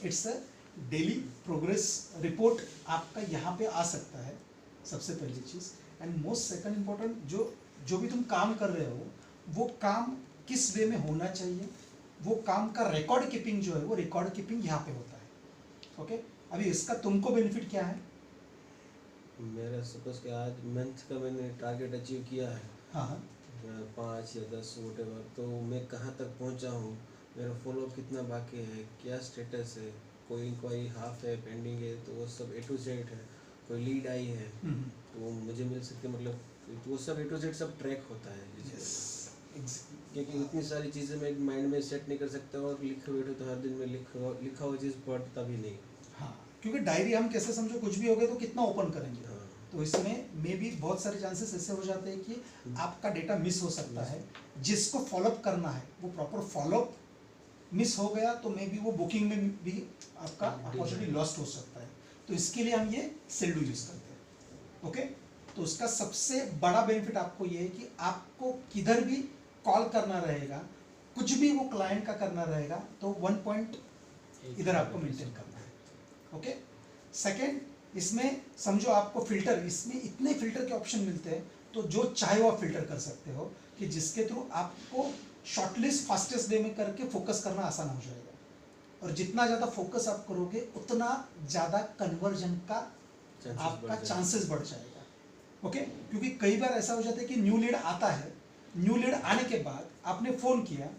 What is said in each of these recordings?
It's a daily progress report आपका यहाँ पे आ सकता है, सबसे पहली चीज़। एंड मोस्ट सेकंड इम्पोर्टेंट, जो भी तुम काम कर रहे हो वो काम किस वे में होना चाहिए, वो काम का रिकॉर्ड कीपिंग जो है वो रिकॉर्ड कीपिंग यहाँ पे होता है। ओके, अभी इसका तुमको बेनिफिट क्या है? मेरा सपोज कि आज मंथ का मैंने टारगेट अचीव किया है, हाँ हाँ 5 या 10 वोटेवर, तो मैं कहाँ तक पहुँचा हूँ, मेरा फॉलोअप कितना बाकी है, क्या स्टेटस है, कोई इंक्वायरी हाफ है, पेंडिंग है, तो वो सब A to Z है, कोई लीड आई है तो वो मुझे मिल सकती है, मतलब वो सब A to Z सब ट्रैक होता है क्योंकि इतनी सारी चीज़ें मैं माइंड में सेट नहीं कर सकता और लिखे बैठे तो हर दिन में लिखा हुआ चीज़ पढ़ता भी नहीं। हाँ, क्योंकि डायरी हम कैसे समझो, कुछ भी हो गया तो कितना ओपन करेंगे। हाँ। तो इसमें मे भी बहुत सारे चांसेस ऐसे हो जाते हैं कि आपका डेटा मिस हो सकता है, जिसको फॉलोअप करना है वो प्रॉपर फॉलोअप मिस हो गया तो मे बी वो बुकिंग में भी आपका अपॉर्चुनिटी लॉस्ट हो सकता है। तो इसके लिए हम ये सेल्डो यूज करते हैं। ओके, तो उसका सबसे बड़ा बेनिफिट आपको ये है कि आपको किधर भी कॉल करना रहेगा, कुछ भी वो क्लाइंट का करना रहेगा तो 1 पॉइंट इधर आपको मेंटेन करना है। ओके, सेकेंड, इसमें समझो आपको फिल्टर, इसमें इतने फिल्टर के ऑप्शन मिलते हैं तो जो चाहे वो आप फिल्टर कर सकते हो कि जिसके थ्रू आपको शॉर्टलिस्ट फास्टेस्ट वे में करके फोकस करना आसान हो जाएगा। और जितना ज़्यादा फोकस आप करोगे उतना ज़्यादा कन्वर्जन का आपका चांसेस बढ़ जाएगा। ओके, क्योंकि कई बार ऐसा हो जाता है कि न्यू लीड आता है, न्यू लीड आने के बाद आपने फ़ोन किया,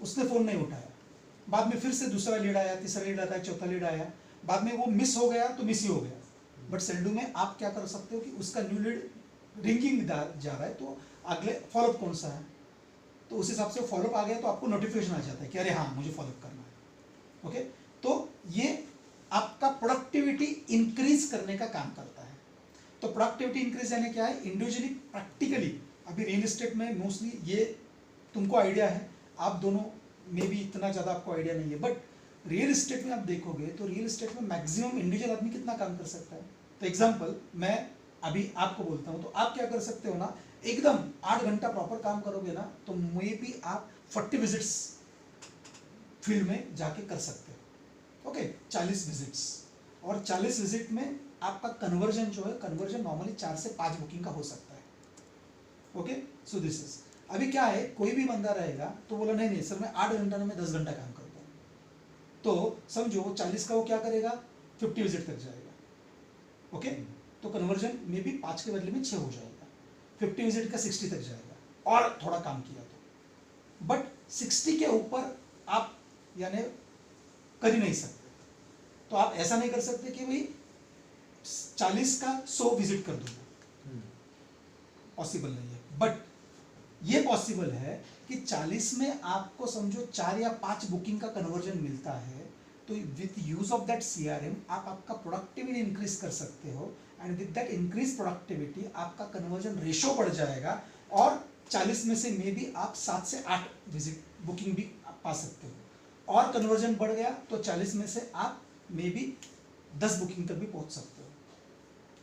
उसने फ़ोन नहीं उठाया, बाद में फिर से दूसरा लीड आया, तीसरा लीड आता है, चौथा लीड आया, बाद में वो मिस हो गया तो मिस ही हो गया। बट सेल्डो में आप क्या कर सकते हो कि उसका न्यू लीड रिंगिंग जा रहा है तो अगले फॉलोअप कौन सा है, तो उस हिसाब से फॉलोअप आ गया तो आपको नोटिफिकेशन आ जाता है कि अरे हाँ मुझे फॉलोअप करना है। ओके, तो ये आपका प्रोडक्टिविटी इंक्रीज करने का काम करता है। तो प्रोडक्टिविटी इंक्रीज यानी क्या है, इंडिविजुअली प्रैक्टिकली। अभी रियल एस्टेट में मोस्टली ये तुमको आइडिया है, आप दोनों में भी इतना ज़्यादा आपको आइडिया नहीं है, बट रियल एस्टेट में आप देखोगे तो रियल एस्टेट में मैक्सिमम इंडिविजुअल आदमी कितना काम कर सकता है। तो एग्जाम्पल मैं अभी आपको बोलता हूँ, तो आप क्या कर सकते हो ना, एकदम 8 घंटा प्रॉपर काम करोगे ना तो मे भी आप 40 विजिट्स फील्ड में जाके कर सकते हो। ओके, 40 विजिट्स, और 40 विजिट में आपका कन्वर्जन जो है, कन्वर्जन नॉर्मली 4 से 5 बुकिंग का हो सकता है। ओके, सो दिस इज, अभी क्या है, कोई भी बंदा रहेगा तो बोला नहीं नहीं सर मैं 8 घंटा में 10 घंटा काम करता हूँ, तो समझो 40 का वो क्या करेगा, 50 विजिट तक जाएगा। ओके, तो कन्वर्जन में भी 5 के बदले में 6 हो जाएगा, 50 विजिट का 60 तक जाएगा और थोड़ा काम किया तो। बट 60 के ऊपर आप यानी कर ही नहीं सकते। तो आप ऐसा नहीं कर सकते कि भाई 40 का 100 विजिट कर दूंगा, पॉसिबल नहीं है। बट ये पॉसिबल है कि 40 में आपको समझो 4 या 5 बुकिंग का कन्वर्जन मिलता है, तो with use of that CRM आप आपका प्रोडक्टिविटी इंक्रीज कर सकते हो, and with that increase productivity आपका कन्वर्जन रेशो बढ़ जाएगा, और 40 में से मे बी आप 7 से 8 विजिट बुकिंग भी पा सकते हो, और कन्वर्जन बढ़ गया तो 40 में से आप मे बी 10 बुकिंग तक भी पहुंच सकते हो।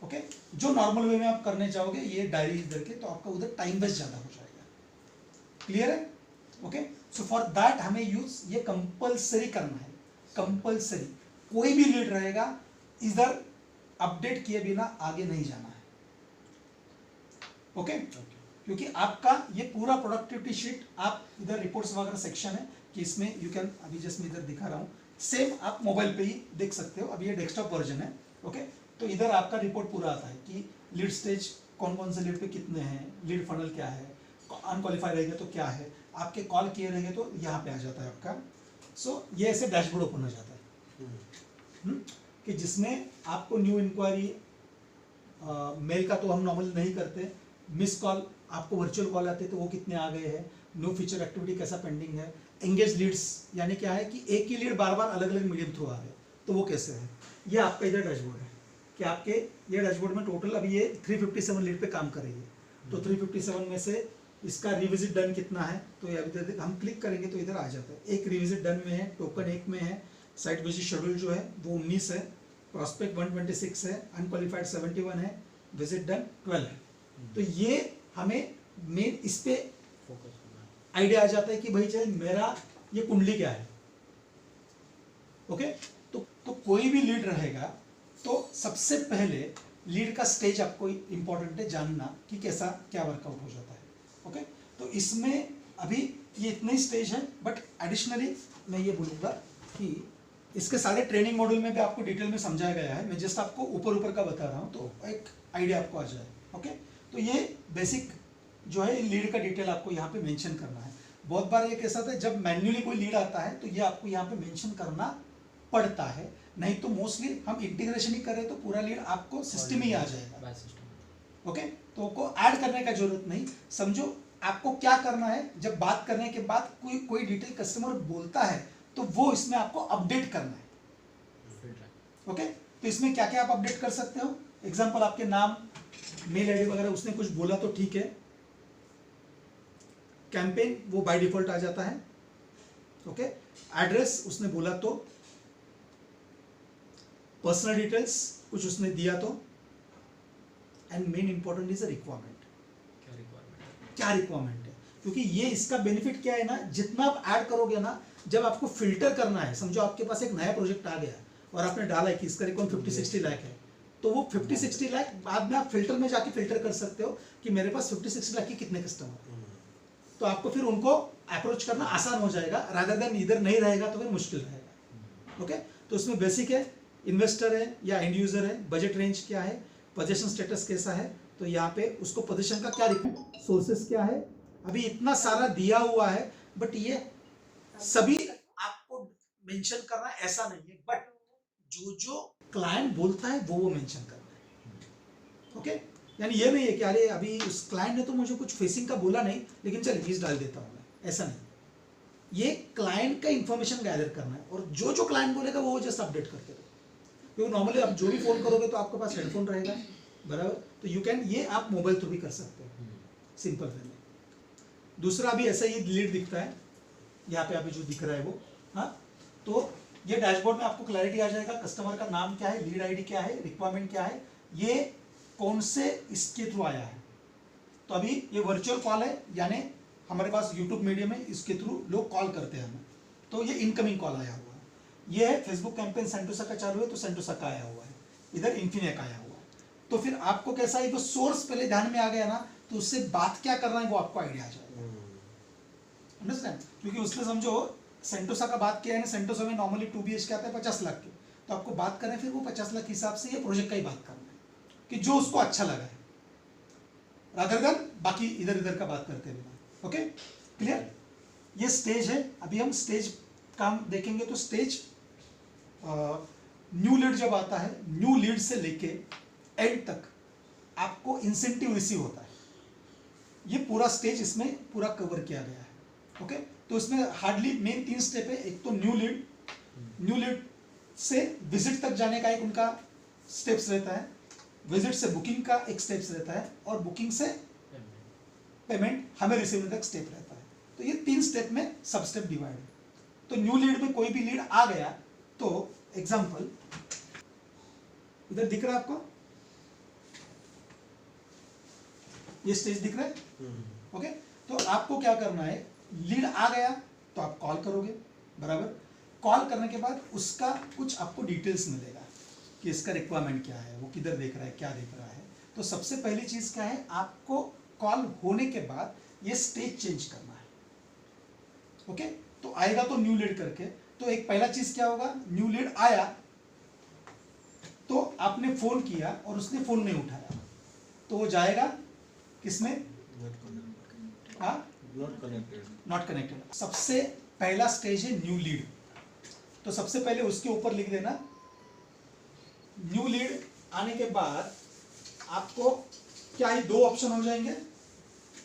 ओके, जो नॉर्मल वे में आप करने चाहोगे ये डायरी इधर के, तो आपका उधर टाइम वेस्ट ज़्यादा हो जाएगा। क्लियर है? ओके, सो फॉर दैट हमें यूज ये कंपल्सरी करना है, कंपल्सरी। कोई भी लीड रहेगा इधर अपडेट किए बिना आगे नहीं जाना है। ओके, क्योंकि आपका ये पूरा प्रोडक्टिविटी शीट, आप इधर रिपोर्ट्स वगैरह सेक्शन है कि इसमें यू कैन, अभी जस्ट मैं इधर दिखा रहा हूँ, सेम आप मोबाइल पे ही देख सकते हो। अभी ये डेस्कटॉप वर्जन है। ओके, तो इधर आपका रिपोर्ट पूरा आता है कि लीड स्टेज कौन कौन से लीड पे कितने हैं, लीड फनल क्या है, अनक्वालिफाइड रहेगा तो क्या है, आपके कॉल किए रहेंगे तो यहाँ पे आ जाता है आपका। सो ये ऐसे डैशबोर्ड ओपन हो जाता है कि जिसमें आपको न्यू इंक्वायरी, मेल का तो हम नॉर्मल नहीं करते, मिस कॉल, आपको वर्चुअल कॉल आते हैं तो वो कितने आ गए हैं, न्यू फीचर एक्टिविटी कैसा पेंडिंग है, एंगेज लीड्स यानी क्या है कि एक ही लीड बार बार अलग अलग मीडियम थ्रू आ रहे हैं तो वो कैसे है। ये आपका इधर डैशबोर्ड है कि आपके ये डैशबोर्ड में टोटल अभी ये 357 लीड पे काम कर रही है, तो 357 में से इसका रिविजिट डन कितना है, तो अभी हम क्लिक करेंगे तो इधर आ जाता है। एक रिविजिट डन में है, टोकन 1 में है, साइट विजिट शेड्यूल जो है वो 19 है, प्रॉस्पेक्ट 126 है, अनक्वालिफाइड 71 है, विजिट डन 12 है। तो ये हमें मेन इस पे आइडिया आ जाता है कि भाई चल मेरा ये कुंडली क्या है। ओके, तो कोई भी लीड रहेगा तो सबसे पहले लीड का स्टेज आपको इंपॉर्टेंट है जानना कि कैसा क्या वर्कआउट हो जाता है। ओके, तो इसमें अभी ये इतने ही स्टेज है, बट एडिशनली मैं ये बोलूँगा कि इसके सारे ट्रेनिंग मॉड्यूल में भी आपको डिटेल में समझाया गया है, मैं जस्ट आपको ऊपर ऊपर का बता रहा हूँ तो एक आइडिया आपको आ जाए। ओके, तो ये बेसिक जो है लीड का डिटेल आपको यहाँ पे मेंशन करना है। बहुत बार ये कैसा था, जब मैन्युअली कोई लीड आता है तो ये आपको यहाँ पे मेंशन करना पड़ता है, नहीं तो मोस्टली हम इंटीग्रेशन ही करें तो पूरा लीड आपको सिस्टम ही आ जाएगा। ओके, तो को ऐड करने का जरूरत नहीं, समझो आपको क्या करना है, जब बात करने के बाद कोई डिटेल कस्टमर बोलता है तो वो इसमें आपको अपडेट करना है। ओके, तो इसमें क्या क्या आप अपडेट कर सकते हो, एग्जांपल आपके नाम, मेल आईडी वगैरह उसने कुछ बोला तो ठीक है, कैंपेन वो बाय डिफॉल्ट आ जाता है। ओके, एड्रेस उसने बोला तो, पर्सनल डिटेल्स कुछ उसने दिया तो, and main important is requirement, क्या रिक्वायरमेंट है, क्योंकि ये इसका बेनिफिट क्या है ना, जितना आप ऐड करोगे ना, जब आपको फिल्टर करना है, समझो आपके पास एक नया प्रोजेक्ट आ गया और आपने डाला है कि इसका रिक्वायरमेंट 50-60 लाख है, तो वो 50-60 लाख बाद में आप फिल्टर में जाके फिल्टर कर सकते हो कि मेरे पास 50-60 लाख के कितने कस्टमर हैं, तो आपको फिर उनको अप्रोच करना आसान हो जाएगा, रादर देन इधर नहीं रहेगा तो फिर मुश्किल रहेगा। ओके, तो उसमें बेसिक है, इन्वेस्टर है या एंड यूजर है, बजट रेंज क्या है, पोजीशन स्टेटस कैसा है, तो यहाँ पे उसको पोजीशन का क्या रिक्वायरमेंट, सोर्सेस क्या है, अभी इतना सारा दिया हुआ है, बट ये सभी आपको मेंशन करना ऐसा नहीं है, बट जो जो क्लाइंट बोलता है वो मेंशन करना है। ओके, यानी ये नहीं है कि अरे अभी उस क्लाइंट ने तो मुझे कुछ फेसिंग का बोला नहीं लेकिन चल फीस डाल देता हूँ मैं, ऐसा नहीं, ये क्लाइंट का इंफॉर्मेशन गैदर करना है और जो जो क्लाइंट बोलेगा वो जस्ट अपडेट करते रहो, क्योंकि नॉर्मली आप जो भी फोन करोगे तो आपके पास हेडफोन रहेगा, बराबर, तो यू कैन, ये आप मोबाइल थ्रू भी कर सकते हो, सिंपल वे में। दूसरा भी ऐसा ही लीड दिखता है, यहाँ पे अभी जो दिख रहा है वो, हाँ, तो ये डैशबोर्ड में आपको क्लैरिटी आ जाएगा, कस्टमर का नाम क्या है, लीड आईडी क्या है, रिक्वायरमेंट क्या है, ये कौन से इसके थ्रू आया है, तो अभी ये वर्चुअल कॉल है, यानी हमारे पास यूट्यूब मीडिया में इसके थ्रू लोग कॉल करते हैं हमें, तो ये इनकमिंग कॉल आया हुआ है, ये है फेसबुक कैंपेन सेंटोसा का चालू है तो सेंटोसा का आया हुआ है, इधर इन्फिनिया का आया हुआ है, तो फिर आपको कैसा है, वो सोर्स पहले ध्यान में आ गया ना, तो उससे बात क्या करना है वो आपको आइडिया आ जाएगा, अंडरस्टैंड, क्योंकि उसने समझो सेंटोसा का बात किया है ना, सेंटोसा में नॉर्मली 2 BHK आता है 50 लाख के, तो आपको बात करना है फिर वो 50 लाख के हिसाब से ये प्रोजेक्ट का ही बात करना है कि जो उसको अच्छा लगा है, रादर देन बाकी इधर इधर का बात करते बिना। ओके, क्लियर, ये स्टेज है, अभी हम स्टेज काम देखेंगे, तो स्टेज न्यू लीड जब आता है, न्यू लीड से लेके एंड तक आपको इंसेंटिव रिसीव होता है, ये पूरा स्टेज इसमें पूरा कवर किया गया है। ओके, तो इसमें हार्डली मेन 3 स्टेप है, एक तो न्यू लीड से विजिट तक जाने का एक उनका स्टेप्स रहता है, विजिट से बुकिंग का एक स्टेप्स रहता है, और बुकिंग से पेमेंट हमें रिसीव तक स्टेप रहता है, तो ये 3 स्टेप में सब स्टेप डिवाइड है। तो न्यू लीड में कोई भी लीड आ गया तो एग्जांपल इधर दिख रहा है आपको, ये स्टेज दिख रहा है। ओके, तो आपको क्या करना है, लीड आ गया तो आप कॉल करोगे, बराबर, कॉल करने के बाद उसका कुछ आपको डिटेल्स मिलेगा कि इसका रिक्वायरमेंट क्या है, वो किधर देख रहा है, क्या देख रहा है, तो सबसे पहली चीज क्या है, आपको कॉल होने के बाद ये स्टेज चेंज करना है। ओके, तो आएगा तो न्यू लीड करके, तो एक पहला चीज क्या होगा, न्यू लीड आया तो आपने फोन किया और उसने फोन नहीं उठाया, तो वो जाएगा किसमें, नॉट कनेक्टेड। सबसे पहला स्टेज है न्यू लीड, तो सबसे पहले उसके ऊपर लिख देना, न्यू लीड आने के बाद आपको क्या ही 2 ऑप्शन हो जाएंगे,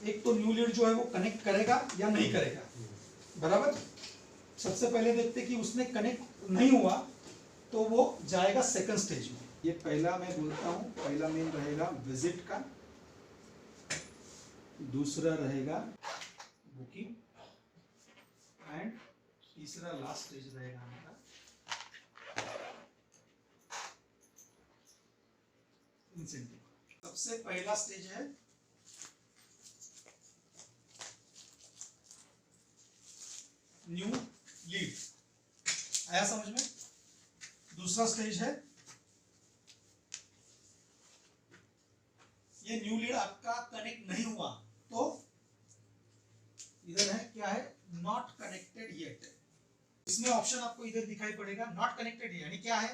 एक तो न्यू लीड जो है वो कनेक्ट करेगा या नहीं करेगा, बराबर, सबसे पहले देखते कि उसने कनेक्ट नहीं हुआ तो वो जाएगा सेकंड स्टेज में। ये पहला मैं बोलता हूँ, पहला मेन रहेगा विजिट का, दूसरा रहेगा बुकिंग, एंड तीसरा लास्ट स्टेज रहेगा हमारा इंसेंटिव। सबसे पहला स्टेज है न्यू लीड, आया समझ में, दूसरा स्टेज है, ये न्यू लीड आपका कनेक्ट नहीं हुआ तो इधर है क्या है, नॉट कनेक्टेड येट। इसमें ऑप्शन आपको इधर दिखाई पड़ेगा, नॉट कनेक्टेड यानी क्या है,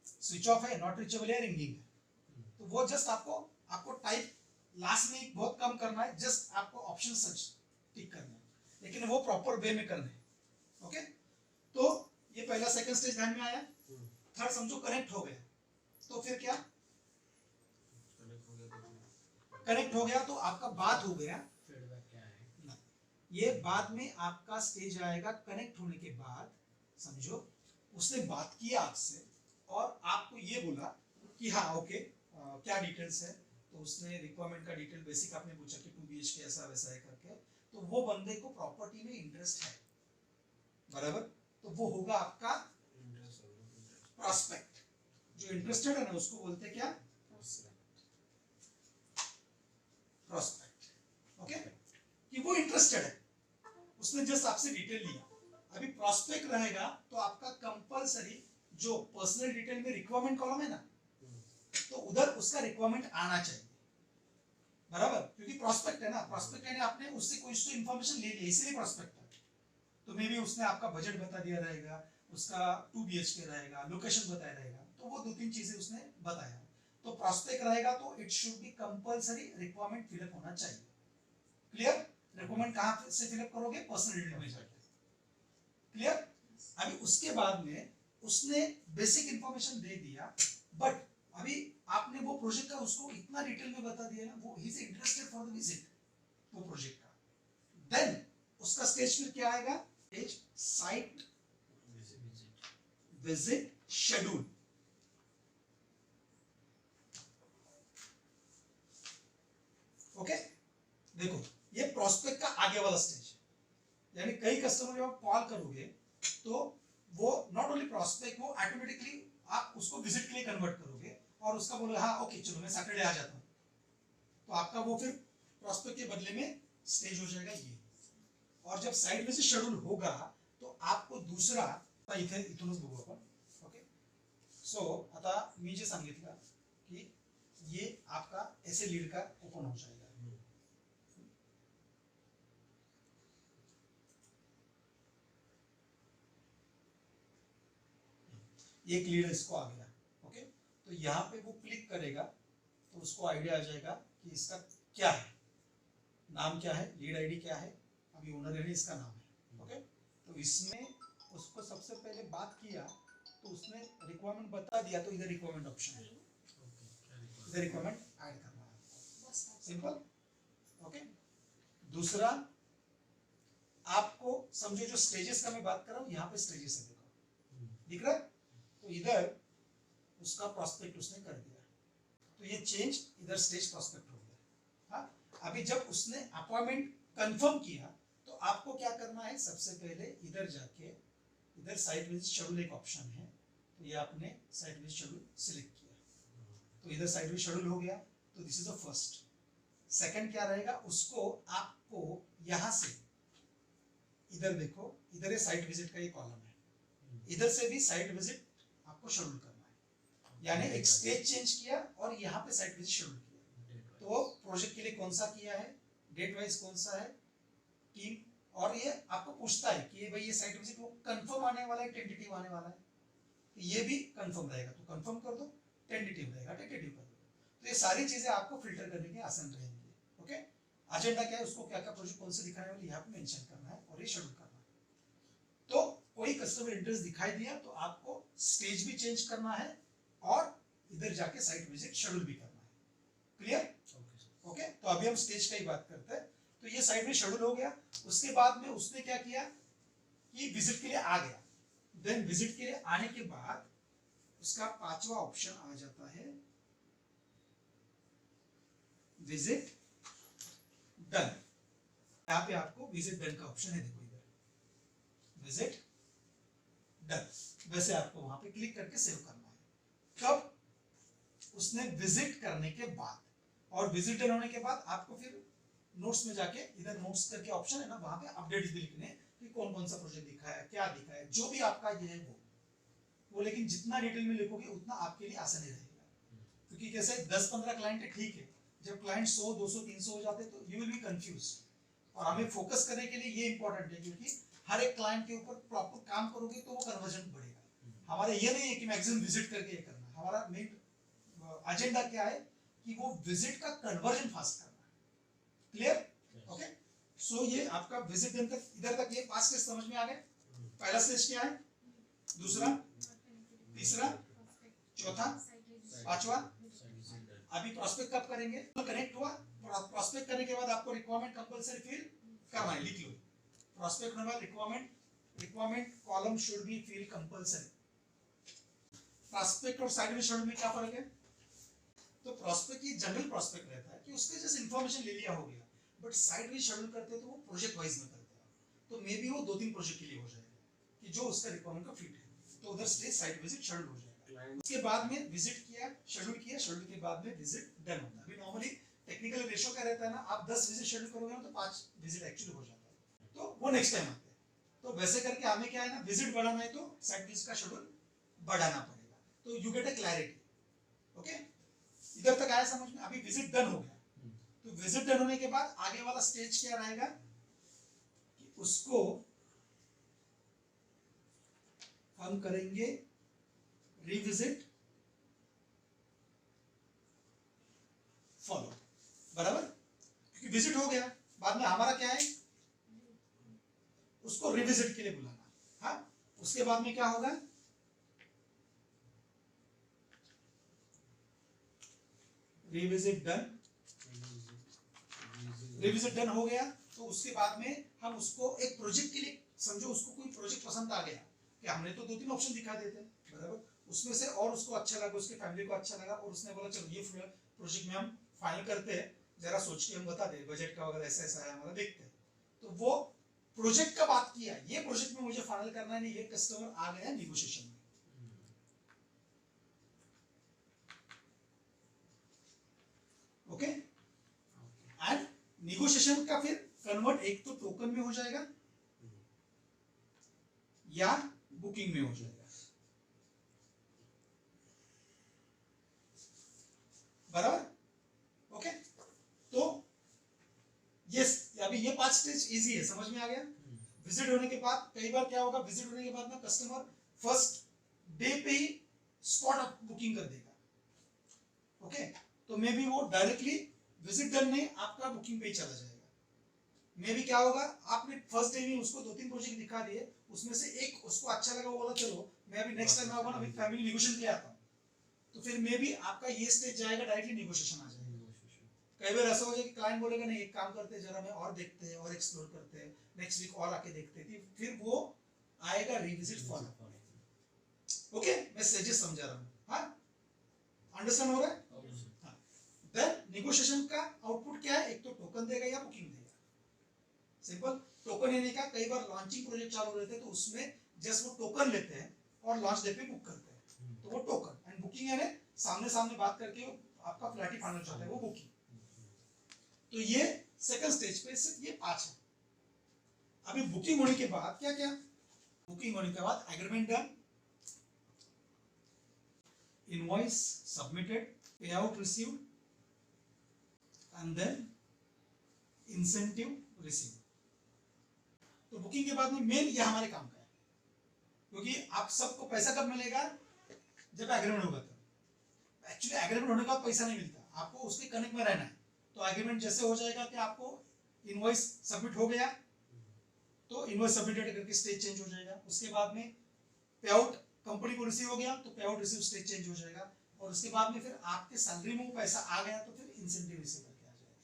स्विच ऑफ है, नॉट रीचेबल है, रिंगिंग है। तो वो जस्ट आपको टाइप लास्ट में बहुत कम करना है, जस्ट आपको ऑप्शन सच टिक करना है, लेकिन वो प्रॉपर वे में करना है। ओके, तो ये पहला सेकंड स्टेज ध्यान में आया। थर्ड समझो कनेक्ट हो गया, तो फिर क्या, कनेक्ट हो गया तो आपका बात हो गया। फीडबैक क्या है ना, ये बाद में आपका स्टेज आएगा। कनेक्ट होने के बाद समझो उसने बात किया आपसे और आपको ये बोला कि हाँ ओके क्या डिटेल्स है, तो उसने रिक्वायरमेंट का डिटेल बेसिक आपने पूछा कि 2 BHK ऐसा वैसा है करके, तो वो बंदे को प्रॉपर्टी में इंटरेस्ट है, बराबर, तो वो होगा आपका प्रॉस्पेक्ट। जो इंटरेस्टेड है ना उसको बोलते हैं क्या, प्रॉस्पेक्ट। ओके, कि वो इंटरेस्टेड है, उसने जस्ट आपसे डिटेल लिया। अभी प्रॉस्पेक्ट रहेगा तो आपका कंपलसरी जो पर्सनल डिटेल में रिक्वायरमेंट कॉलम है ना, तो उधर उसका रिक्वायरमेंट आना चाहिए, बराबर, क्योंकि प्रॉस्पेक्ट है ना, प्रॉस्पेक्ट यानी आपने उससे कोई तो इंफॉर्मेशन ले ली, इसीलिए प्रॉस्पेक्ट है। तो मे बी उसने आपका बजट बता दिया रहेगा, उसका 2 BHK रहेगा, लोकेशन बताया रहेगा, तो वो 2-3 चीजें उसने बताया। तो प्रॉस्पेक्ट रहेगा तो it should be compulsory requirement fill up होना चाहिए। क्लियर, रिक्वायरमेंट कहां से फिलअप करोगे, पर्सनल डिटेल में जाके। क्लियर, अभी उसके बाद में उसने बेसिक इंफॉर्मेशन दे दिया, बट अभी आपने वो प्रोजेक्ट का उसको इतना डिटेल में बता दिया ना, वो he is interested for the visit वो प्रोजेक्ट का। देन उसका स्टेज फिर क्या आएगा, stage site visit schedule. Okay, देखो ये प्रोस्पेक्ट का आगे वाला स्टेज है, यानी कई कस्टमर जब आप कॉल करोगे तो वो नॉट ओनली प्रोस्पेक्ट, वो ऑटोमेटिकली आप उसको विजिट के लिए कन्वर्ट करोगे और उसका बोलोगे हाँ ओके चलो मैं सैटरडे आ जाता हूँ, तो आपका वो फिर प्रोस्पेक्ट के बदले में स्टेज हो जाएगा ये। और जब साइट विजिट शेड्यूल होगा तो आपको दूसरा इथे इथूनच बघू आपण। ओके, सो आता मी जे सांगितलं की ये आपका ऐसे लीड का ओपन हो जाएगा। एक लीड इसको आ गया। ओके, तो यहाँ पे वो क्लिक करेगा तो उसको आइडिया आ जाएगा कि इसका क्या है, नाम क्या है, लीड आईडी क्या है, अभी ओनर यानी इसका नाम है। ओके, तो इसमें उसको सबसे पहले बात किया तो उसने रिक्वायरमेंट बता दिया, तो इधर रिक्वायरमेंट ऑप्शन है, इधर रिक्वायरमेंट ऐड करना है, सिंपल। ओके, दूसरा आपको समझो जो स्टेजेस का मैं बात कर रहा हूँ, यहाँ पे स्टेजेस है, देखो दिख रहा है, तो इधर उसका प्रोस्पेक्ट उसने कर दिया, तो ये चेंज इधर स्टेज प्रोस्पेक्ट हो गया। हाँ, अभी जब उसने अपॉइंटमेंट कंफर्म किया तो आपको क्या करना है, सबसे पहले इधर जाके इधर साइट विजिट शेड्यूल एक ऑप्शन है, तो ये आपने साइट विजिट शेड्यूल सिलेक्ट किया, तो इधर साइट विजिट शेड्यूल हो गया, तो this is the first. Second क्या रहेगा, उसको आपको यहां से इधर देखो, इधर ये साइट विजिट का ये कॉलम है, इधर से भी साइट विजिट आपको शेड्यूल करना है, यानी एक स्टेज चेंज किया और यहाँ पे साइट विजिट शेड्यूल किया, तो प्रोजेक्ट के लिए कौन सा किया है, डेट वाइज कौन सा है, टीम, और ये आपको पूछता है कि भाई ये साइट विजिट वो कंफर्म आने वाला है, टेंटेटिव आने वाला है, तो ये भी कंफर्म रहेगा तो कंफर्म कर दो, टेंटेटिव रहेगा टेंटेटिव कर दो, तो ये सारी चीजें आपको फिल्टर करने के आसान रहेंगे। ओके, एजेंडा क्या है, उसको क्या क्या प्रोजेक्ट कौन से दिखाने वाले यहाँ पे मेंशन करना है और ये शेड्यूल करना है। तो कोई कस्टमर इंटरेस्ट दिखाई दिया तो आपको स्टेज भी चेंज करना है और इधर जाके साइट विजिट शेड्यूल भी करना है। क्लियर, ओके, तो अभी हम स्टेज का ही बात करते हैं। तो ये साइट में शेड्यूल हो गया, उसके बाद में उसने क्या किया कि विजिट के लिए आ गया, देन विजिट के लिए आने के बाद उसका पांचवा ऑप्शन आ जाता है विजिट डन। यहाँ पे आपको विजिट डन का ऑप्शन है, देखो इधर विजिट डन, वैसे आपको वहां पे क्लिक करके सेव करना है। कब, उसने विजिट करने के बाद, और विजिट डन होने के बाद आपको फिर नोट्स में जाके इधर नोट्स करके ऑप्शन है ना, वहां पे अपडेट्स भी लिखने कि कौन कौन सा प्रोजेक्ट दिखा है, क्या दिखा है, जो भी आपका ये है वो लेकिन जितना डिटेल में लिखोगे उतना आपके लिए आसानी रहेगा, क्योंकि कैसे 10-15 क्लाइंट है ठीक है, जब क्लाइंट 100 200 300 हो जाते हैं तो यू विल बी कंफ्यूज। और हमें फोकस करने के लिए ये इंपॉर्टेंट है, क्योंकि हर एक क्लाइंट के ऊपर प्रॉपर काम करोगे तो वो कन्वर्जन बढ़ेगा। हमारा ये नहीं है कि मैक्सिमम विजिट करके ये करना, हमारा मेन एजेंडा क्या है कि वो विजिट का कन्वर्जन फास्ट करना है। क्लियर? ओके, सो ये आपका विजिट दिन तक इधर तक ये 5 स्टेज समझ में आ गए। पहला स्टेज क्या है, दूसरा, तीसरा, चौथा, पांचवा। अभी प्रोस्पेक्ट कब करेंगे, कनेक्ट हुआ, प्रोस्पेक्ट करने के बाद आपको रिक्वायरमेंट कंपलसरी फिल करना है, लिख लो। प्रोस्पेक्ट होने बाद requirement column should be fill compulsory. Prospect और साइड शेड्यूल में क्या फर्क है? तो प्रोस्पेक्ट ये जनरल प्रोस्पेक्ट रहता है कि उसके जैसे इंफॉर्मेशन ले लिया हो गया, बट साइड में शेड्यूल करते हैं तो वो प्रोजेक्ट वाइज में करते हैं, तो मे बी वो 2-3 प्रोजेक्ट के लिए हो जाएगा कि जो उसका रिक्वायरमेंट का फिट है, तो उधर स्टेज साइड विजिट शेड्यूल हो जाएगा। उसके बाद में विजिट किया, शेड्यूल के बाद में विजिट डन होता है। अभी नॉर्मली टेक्निकल रेशो क्या रहता है ना, आप 10 विजिट शेड्यूल करोगे ना तो 5 विजिट एक्चुअली हो जाता है, तो वो नेक्स्ट टाइम आते हैं। तो वैसे करके हमें क्या है ना, विजिट बढ़ाना है तो साइड विजिट का शेड्यूल बढ़ाना पड़ेगा, तो you get a clarity. Okay, इधर तक आया समझ में? अभी विजिट डन हो गया, तो विजिट डन होने के बाद आगे वाला स्टेज क्या रहेगा कि उसको हम करेंगे रिविजिट फॉलो, बराबर? क्योंकि विजिट हो गया, बाद में हमारा क्या है, उसको रिविजिट के लिए बुलाना। हाँ, उसके बाद में क्या होगा, रिविजिट डन, रिविजिट डन हो गया, तो उसके बाद में हम उसको एक प्रोजेक्ट के लिए, समझो उसको कोई प्रोजेक्ट पसंद आ गया कि हमने तो 2-3 ऑप्शन दिखा देते हैं, बराबर? उसमें से और उसको अच्छा लगा, उसके फैमिली को अच्छा लगा, और उसने बोला चलो ये प्रोजेक्ट में हम फाइनल करते हैं, जरा सोच के हम बता दे बजट का वगैरह ऐसा ऐसा है हमारा, देखते हैं। तो वो प्रोजेक्ट का बात किया, ये प्रोजेक्ट में मुझे फाइनल करना है, नहीं, ये कस्टमर आ गया नेगोशिएशन में। ओके, एंड नेगोशिएशन का फिर कन्वर्ट एक तो टोकन में हो जाएगा या बुकिंग में हो जाएगा, बराबर? ओके, तो यस, अभी ये 5 स्टेज इजी है, समझ में आ गया? विजिट होने के बाद कई बार क्या होगा, विजिट होने के बाद ना कस्टमर फर्स्ट डे पे ही स्पॉट ऑफ बुकिंग कर देगा। ओके, तो मे बी वो डायरेक्टली विजिट डन में आपका बुकिंग पे ही चला जाएगा। मे बी क्या होगा, आपने फर्स्ट डे में उसको 2-3 प्रोजेक्ट दिखा दिए, उसमें से एक उसको अच्छा लगा, वो बोला चलो मैं अभी नेक्स्ट टाइम आऊंगा ना, अभी फैमिली नेगोशिएशन के लिए आता हूं, तो फिर मे बी आपका ये स्टेज जाएगा, डायरेक्टली नेगोशिएशन आ जाएगा। कई बार ऐसा हो जाए कि क्लाइंट बोलेगा नहीं, एक काम करते हैं, जरा मैं और देखते हैं और एक्सप्लोर करते हैं, नेक्स्ट वीक और आके देखते हैं, फिर वो आएगा रिविजिट फॉलो। ओके, मैं स्टेजेस समझा रहा हूं। हाँ, अंडरस्टैंड हो रहा है? हाँ, देन नेगोशिएशन का आउटपुट क्या है, एक तो टोकन देगा या बुकिंग देगा। सिंपल, टोकन लेने का, कई बार लॉन्चिंग प्रोजेक्ट चालू रहते हैं तो उसमें जस्ट वो टोकन लेते हैं और लॉन्च डे पे बुक करते हैं, तो वो टोकन। एंड बुकिंग यानी सामने सामने बात करके आपका फ्लैट ही फाइनल चाहता है, वो बुकिंग। तो ये सेकंड स्टेज पे सिर्फ ये 5 है। अभी बुकिंग होने के बाद क्या क्या, बुकिंग होने के बाद agreement done, invoice submitted, pay out received, and then incentive received. तो बुकिंग के बाद में मेन ये हमारे काम का है, क्योंकि आप सबको पैसा कब मिलेगा, जब एग्रीमेंट होगा तब। एक्चुअली एग्रीमेंट होने के बाद पैसा नहीं मिलता, आपको उसके कनेक्ट में रहना है। तो एग्रीमेंट जैसे हो जाएगा कि आपको इनवॉइस सबमिट हो गया, तो इनवॉइस सबमिटेड करके स्टेज चेंज हो जाएगा। उसके बाद में पे आउट कंपनी को रिसीव हो गया, तो पे आउट रिसीव स्टेज चेंज हो जाएगा। और उसके बाद में फिर आपके सैलरी में वो पैसा आ गया, तो फिर इंसेंटिव रिसीव करके आ जाएगा।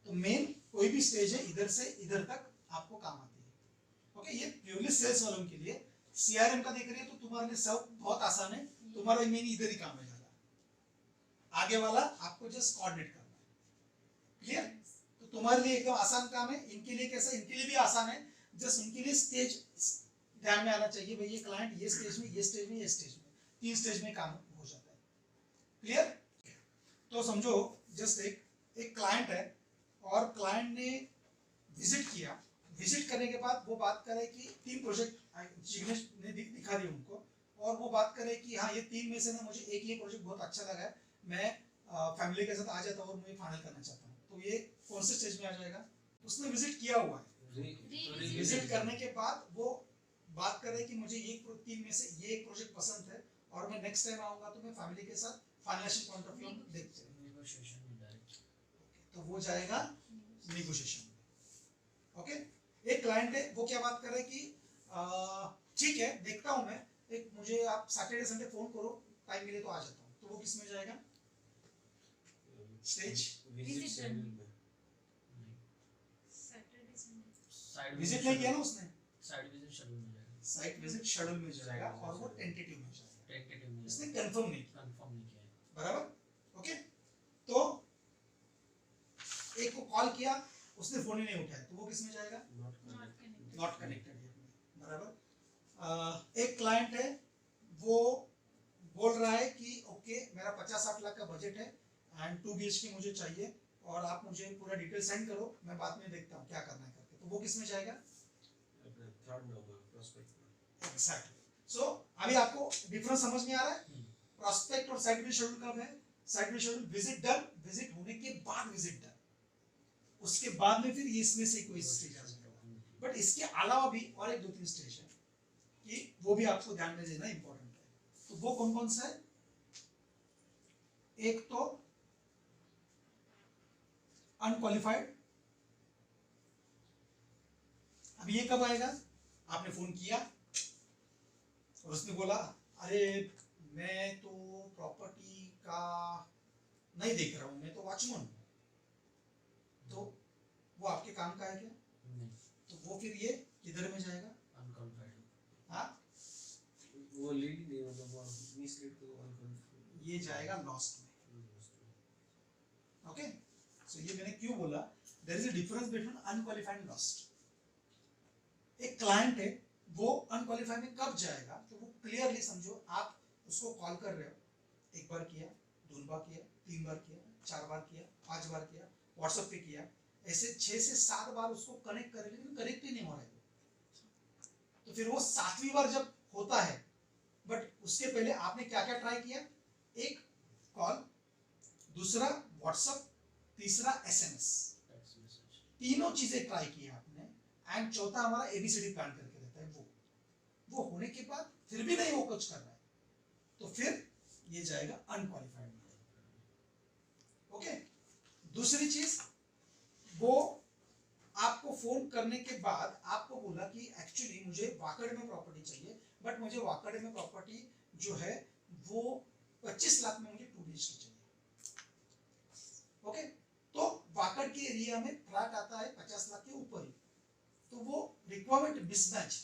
तो मेन कोई भी स्टेज है, इधर से इधर तक आपको काम आती है। ओके, ये प्योरली सेल्स वालों के लिए। सीआरएम का देख रहे हैं तो तुम्हारे लिए सब बहुत आसान है, तुम्हारा मेन इधर ही काम है ज्यादा, आगे वाला आपको जस्ट कोऑर्डिनेट करना है। क्लियर? तो तुम्हारे लिए एकदम आसान काम है। इनके लिए कैसा, इनके लिए भी आसान है, जस्ट इनके लिए स्टेज ध्यान में आना चाहिए, भाई ये क्लाइंट ये स्टेज में, ये स्टेज में, ये स्टेज में, 3 स्टेज में काम हो जाता है। क्लियर? तो समझो जस्ट एक क्लाइंट है और क्लाइंट ने विजिट किया, विजिट करने के बाद वो बात करे कि 3 प्रोजेक्ट जिग्नेश ने दिखा दिए उनको, और वो बात करे कि हाँ ये 3 में से ना मुझे एक ये प्रोजेक्ट बहुत अच्छा लगा है, मैं फैमिली के साथ आ जाता हूँ और मैं फाइनल करना चाहता हूँ, तो ये कौन से स्टेज में आ जाएगा? उसने विजिट किया हुआ है, विजिट करने के बाद वो बात करे कि मुझे ये 3 में से ये एक प्रोजेक्ट पसंद है और मैं नेक्स्ट टाइम आऊंगा तो मैं फैमिली के साथ फाइनेंशियल पॉइंट ऑफ व्यू देखते हैं, नेगोशिएशन में डायरेक्ट, तो वो जाएगा नेगोशिएशन में। ओके, एक क्लाइंट है वो क्या बात कर रहा है कि ठीक है देखता हूं मैं, एक मुझे आप सैटरडे संडे फोन करो, टाइम मिले तो आ जाता हूं, तो वो किस में जाएगा? स्टेज विजिट शेड्यूल में। सैटरडे संडे साइड विजिट नहीं किया ना उसने, साइड विजिट शेड्यूल में जाएगा, साइट विजिट शेड्यूल में जाएगा और वो टेंटेटिव में जाएगा, टेंटेटिव में इसने कंफर्म नहीं किया, कंफर्म नहीं किया है। बराबर। ओके, तो एक को कॉल किया उसने फोन ही नहीं उठाया, तो वो किस में जाएगा? नॉट कनेक्टेड, बराबर। एक क्लाइंट है वो बोल रहा है कि ओके मेरा 50-60 लाख का बजट है एंड 2 BHK मुझे चाहिए और आप मुझे पूरा डिटेल सेंड करो, मैं बाद में देखता हूँ क्या करना है करके, तो वो किस में जाएगा? अपने थर्ड में होगा, प्रोस्पेक्ट में। एग्जैक्टली। सो अभी आपको डिफरेंस समझ में आ रहा है? प्रोस्पेक्ट और साइट विजिट शेड्यूल कब है? Site visit schedule visit done, visit होने के बाद विजिट डन, उसके बाद में फिर ये इसमें से कोई स्टेज आ जाएगा। बट इसके अलावा भी और एक 2-3 स्टेज है कि वो भी आपको ध्यान में देना इंपॉर्टेंट है, तो वो कौन कौन सा है? एक तो अनक्वालिफाइड, अब ये कब आएगा? आपने फोन किया और उसने बोला अरे मैं तो प्रॉपर्टी का नहीं देख रहा हूं, मैं तो वॉचमैन हूं, तो वो आपके काम का है क्या? नहीं, तो वो फिर ये किधर में जाएगा? अनक्वालिफाइड, हाँ, वो लीड ही नहीं, मतलब वो मिसलीड तो अनकन्फर्म, ये जाएगा लॉस्ट में। ओके, सो ये मैंने क्यों बोला, there is a difference between unqualified and lost. एक क्लाइंट है वो अनक्वालिफाइड में कब जाएगा? तो वो क्लियरली समझो, आप उसको कॉल कर रहे हो, एक बार किया, 2 बार किया, 3 बार किया, 4 बार किया, 5 बार किया, व्हाट्सएप पे किया, ऐसे 6 से 7 बार उसको कनेक्ट करे लेकिन कनेक्ट ही नहीं हो रहा है, तो फिर वो 7वीं बार जब होता है, बट उसके पहले आपने क्या क्या ट्राई किया? एक कॉल, दूसरा व्हाट्सएप, तीसरा SMS, टेक्स्ट मैसेज, तीनों चीजें ट्राई की आपने, एंड चौथा हमारा ABCD प्लान करके रहता है, वो होने के बाद फिर भी नहीं वो कुछ कर रहा है, तो फिर ये जाएगा अनक्वालिफाइड में। ओके, दूसरी चीज, वो आपको फोन करने के बाद आपको बोला कि एक्चुअली मुझे वाकड़ में प्रॉपर्टी चाहिए, बट मुझे वाकड़ में प्रॉपर्टी जो है वो 25 लाख में मुझे 2 BHK चाहिए। ओके, तो वाकड़ के एरिया में फ्लैट आता है 50 लाख के ऊपर ही, तो वो रिक्वायरमेंट मिसमैच है,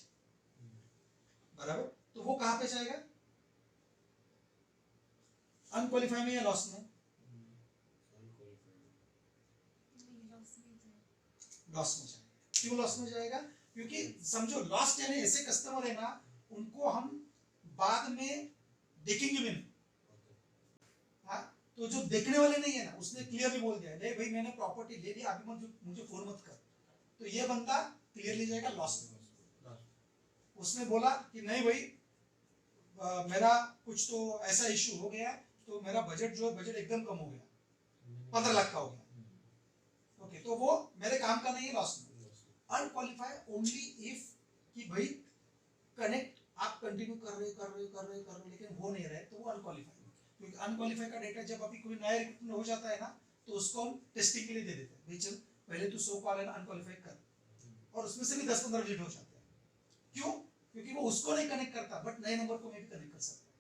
बराबर। तो वो कहां पे जाएगा? अनक्वालिफाइड में या लॉस में? लॉस में जाएगा। क्यों लॉस में जाएगा? क्योंकि समझो लॉस यानी ऐसे कस्टमर है ना, उनको हम बाद में देखेंगे भी नहीं। हाँ, तो जो देखने वाले नहीं है ना, उसने क्लियरली बोल दिया नहीं भाई मैंने प्रॉपर्टी ले लिया, अभी मुझे फोन मत कर, तो ये बंदा क्लियरली जाएगा लॉस में। उसने बोला कि नहीं भाई मेरा कुछ तो ऐसा इश्यू हो गया, तो मेरा बजट जो है बजट एकदम कम हो गया, 15 लाख का हो गया, ओके, तो वो मेरे काम का नहीं है, लॉस में। अनक्वालिफाइड ओनली इफ कि भाई कनेक्ट आप कंटिन्यू कर रहे लेकिन हो नहीं रहे, तो वो अनक्वालिफाइड। क्योंकि अनक्वालिफाइड का डेटा जब अभी कोई नया रिक्रूटमेंट हो जाता है ना, तो उसको हम टेस्टिंग के लिए दे देते हैं, भाई चल पहले तू 100 कॉल है ना अनक्वालिफाइड कर, और उसमें से भी 10-15 रिजेक्ट हो जाते हैं। क्यों? क्योंकि वो उसको नहीं कनेक्ट करता, बट नए नंबर को मैं भी कनेक्ट कर सकता हूं,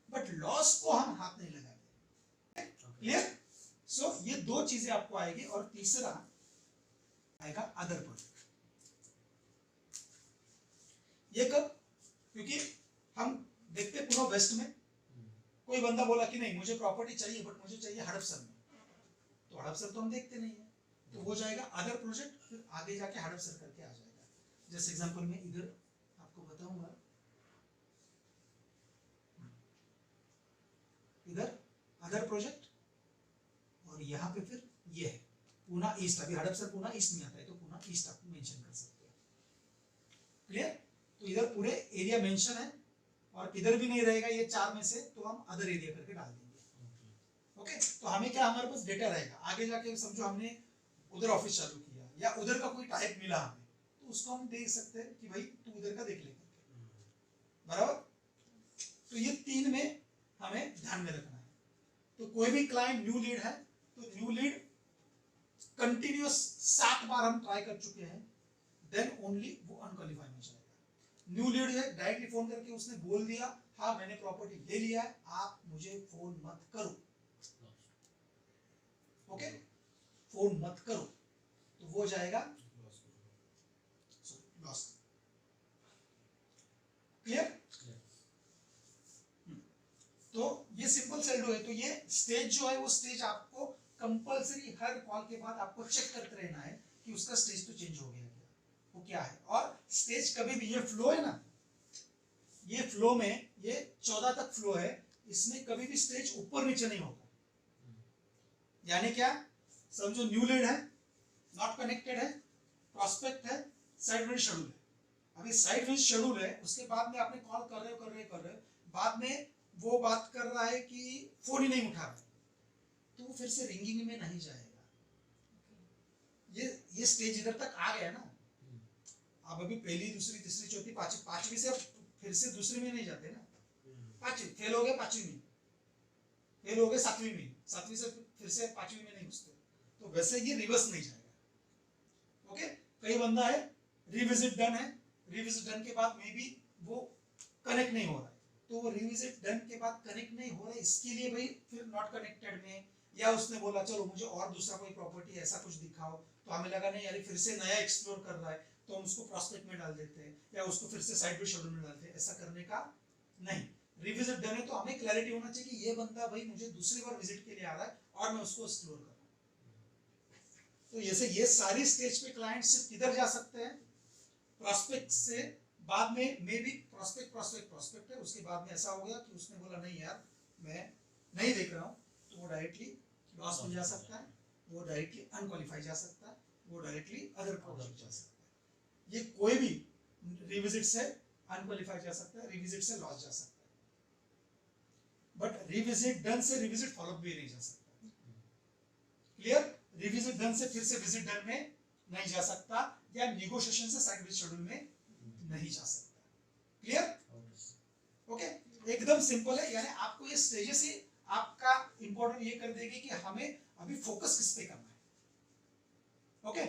बट लॉस को हम हाथ नहीं लगाते। क्लियर? सो ये 2 चीजें आपको आएगी, और तीसरा आएगा अदर प्रोजेक्ट। ये कब? क्योंकि हम देखते पूरा वेस्ट में कोई बंदा बोला कि नहीं मुझे प्रॉपर्टी चाहिए, बट मुझे चाहिए हड़पसर में, तो हड़पसर तो हम देखते नहीं है, तो वो जाएगा अदर प्रोजेक्ट, फिर आगे जाके हड़पसर करके आ जाएगा। जैसे एग्जांपल में इधर आपको बताऊंगा, इधर अदर प्रोजेक्ट, और यहाँ पे फिर ये है पूना ईस्ट। अभी हड़पसर पूना ईस्ट में आता है, तो पूना ईस्ट आपको तो इधर पूरे एरिया मेंशन है और किधर भी नहीं रहेगा ये 4 में से, तो हम अदर एरिया करके डाल देंगे। ओके, तो हमें क्या, हमारे पास डेटा रहेगा। आगे जाके समझो हमने उधर ऑफिस चालू किया या उधर का कोई टाइप मिला हमें, तो उसको हम देख सकते हैं कि भाई तू उधर का देख ले करके, बराबर। तो ये 3 में हमें ध्यान में रखना है। तो कोई भी क्लाइंट न्यू लीड है तो न्यू लीड कंटिन्यूअस 7 बार हम ट्राई कर चुके हैं, देन ओनली वो अनक्वालिफाई में जाएगा। न्यू लीड है, डायरेक्टली फोन करके उसने बोल दिया हाँ मैंने प्रॉपर्टी ले लिया है, आप मुझे फोन मत करो। ओके, फोन मत करो, तो वो जाएगा लॉस। क्लियर? तो ये सिंपल सेल्डो है। तो ये स्टेज जो है वो स्टेज आपको कंपलसरी हर कॉल के बाद आपको चेक करते रहना है कि उसका स्टेज तो चेंज हो गया क्या, वो क्या है। और स्टेज कभी भी, ये फ्लो है ना, ये फ्लो में ये 14 तक फ्लो है, इसमें कभी भी स्टेज ऊपर नीचे नहीं होगा। यानी क्या, समझो न्यू लीड है, नॉट कनेक्टेड है, प्रॉस्पेक्ट है, साइड विंड शेड्यूल है। अभी साइड विंड शेड्यूल है, उसके बाद में आपने कॉल कर रहे हो, बाद में वो बात कर रहा है कि फोन ही नहीं उठा रहा, तो वो फिर से रिंगिंग में नहीं जाएगा। ये स्टेज इधर तक आ गया ना। आप अभी पहली, दूसरी, तीसरी, चौथी, पांचवी से फिर से दूसरी में नहीं जाते ना। पांचवी फेल हो गए, 5वीं में फेल हो गए, 7वीं में, 7वीं से फिर से 5वीं में नहीं घुसते, तो वैसे ये रिवर्स नहीं जाएगा। ओके, कई बंदा है रिविजिट डन है, रिविजिट डन के बाद में भी वो कनेक्ट नहीं हो रहा है, तो वो रिविजिट डन के बाद कनेक्ट नहीं हो रहा है, इसके लिए भाई फिर नॉट कनेक्टेड में, या उसने बोला चलो मुझे और दूसरा कोई प्रॉपर्टी ऐसा कुछ दिखाओ, तो हमें लगा नहीं यार फिर से नया एक्सप्लोर कर रहा है, तो हम उसको प्रॉस्पेक्ट में डाल देते हैं या उसको फिर से साइड बाय शेड्यूल में डालते हैं। ऐसा करने का नहीं, रिविजिट डन है तो हमें क्लैरिटी होना चाहिए कि ये बंदा भाई मुझे दूसरी बार विजिट के लिए आ रहा है और मैं उसको एक्सप्लोर कर रहा हूं। तो जैसे ये सारी स्टेज पे क्लाइंट सिर्फ किधर जा सकते हैं, प्रॉस्पेक्ट से, बाद में मे बी प्रॉस्पेक्ट है, उसके बाद में ऐसा हो गया कि उसने बोला नहीं यार मैं नहीं देख रहा हूं, तो वो डायरेक्टली लॉस में जा सकता है, वो डायरेक्टली अनक्वालिफाई जा सकता है, वो डायरेक्टली अदर प्रोजेक्ट जा सकता है। ये कोई भी रिविजिट से अनक्वालिफाई जा सकता है, रिविजिट से लॉस जा सकता है, बट रिविजिट डन से रिविजिट फॉलोअप भी नहीं जा सकता। क्लियर? रिविजिट डन से फिर से विजिट डन में नहीं जा सकता, या नेगोशिएशन से साइड विद शेड्यूल में नहीं जा सकता। क्लियर? ओके, एकदम सिंपल है। यानी आपको ये स्टेजेस ही आपका इंपॉर्टेंट ये कर देगी कि हमें अभी फोकस किस पे करना है। ओके